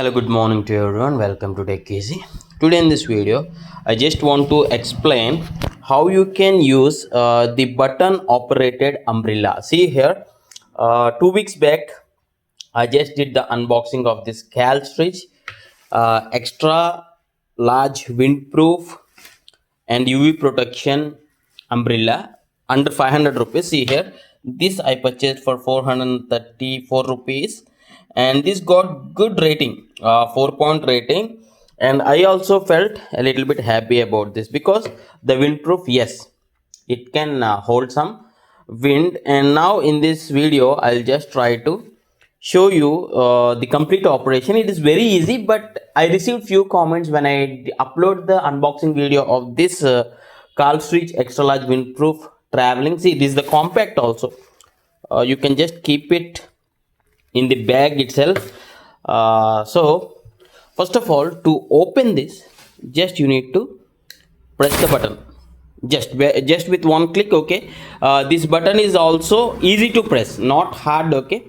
Hello, good morning to everyone. Welcome to Tech Easy. Today in this video, I just want to explain how you can use the button operated umbrella. See here, 2 weeks back, I just did the unboxing of this Calstridge extra large windproof and UV protection umbrella under 500 rupees. See here, this I purchased for 434 rupees, and this got good rating, 4-point rating. And I also felt a little bit happy about this because the windproof, yes, it can hold some wind. And now in this video I'll just try to show you the complete operation. It is very easy, but I received few comments when I upload the unboxing video of this Calstridge extra large windproof traveling. See, this is the compact also. You can just keep it in the bag itself. So first of all, to open this, just you need to press the button, just with one click. Okay, this button is also easy to press, not hard. Okay,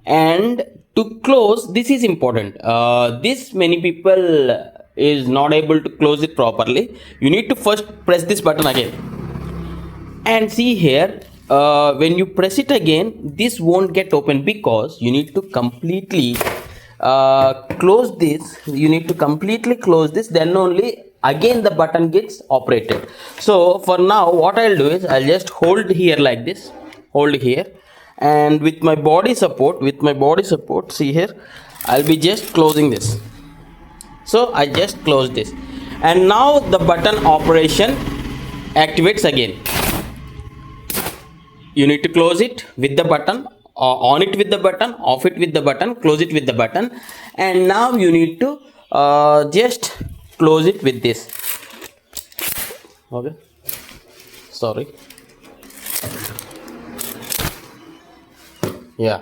and to close, this is important. This many people is not able to close it properly. You need to first press this button again, and see here, when you press it again, this won't get open because you need to completely close this. You need to completely close this, then only again the button gets operated. So for now, what I'll do is I'll just hold here like this, hold here, and with my body support, see here, I'll be just closing this. So I just close this, and now the button operation activates again. You need to close it with the button, on it with the button, off it with the button, close it with the button, and now you need to just close it with this. Okay, sorry. Yeah,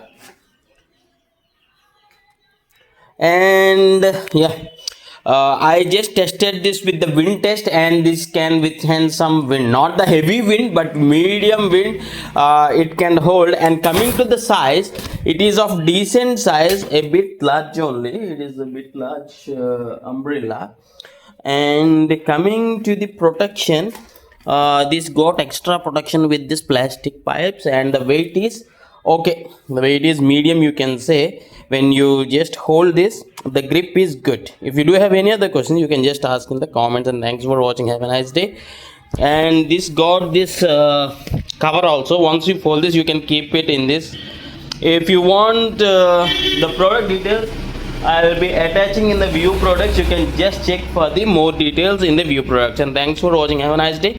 and yeah, I just tested this with the wind test, and this can withstand some wind, not the heavy wind but medium wind. It can hold. And coming to the size, it is of decent size, a bit large only. It is a bit large umbrella. And coming to the protection, this got extra protection with this plastic pipes, and the weight is okay, the weight is medium, you can say. When you just hold this, the grip is good. If you do have any other questions, you can just ask in the comments. And thanks for watching. Have a nice day. And this got this cover also. Once you fold this, you can keep it in this. If you want the product details, I'll be attaching in the view products. You can just check for the more details in the view products. And thanks for watching. Have a nice day.